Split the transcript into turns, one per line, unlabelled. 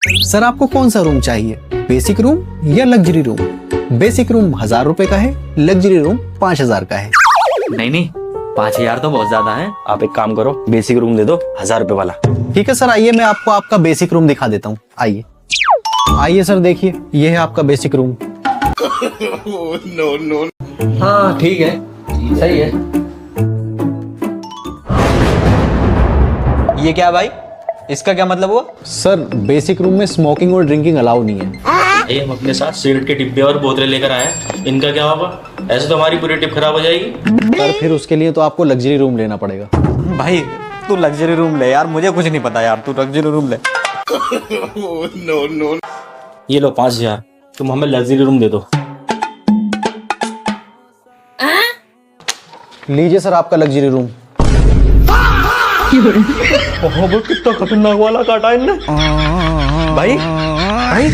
Sir आपको कौन सा रूम चाहिए, बेसिक रूम या लग्जरी रूम? बेसिक रूम 1000 रुपए का है, लग्जरी रूम 5000 का है।
नहीं नहीं, 5000 तो बहुत ज्यादा है।
आप एक काम करो, बेसिक रूम दे दो 1000 रुपए वाला।
ठीक है सर, आइए मैं आपको आपका बेसिक रूम दिखा देता हूँ। आइए आइए सर, देखिए ये है आपका बेसिक रूम।
हाँ ठीक है, सही है।
ये क्या भाई, इसका क्या मतलब हुआ?
सर बेसिक रूम में स्मोकिंग और ड्रिंकिंग अलाउ नहीं है।
ये हम अपने साथ सिगरेट के डिब्बे और बोतलें लेकर आए हैं, इनका क्या होगा? ऐसे तो हमारी पूरी टिप खराब हो जाएगी।
सर फिर उसके लिए तो आपको लग्जरी रूम लेना पड़ेगा।
भाई तू लग्जरी रूम ले यार, मुझे कुछ नहीं पता यार, तू लग्जरी रूम ले।
ये लो 5000, तुम हमें लग्जरी रूम दे दो।
लीजिए सर आपका लग्जरी रूम।
कितना खतरनाक वाला काटा इनने।
भाई भाई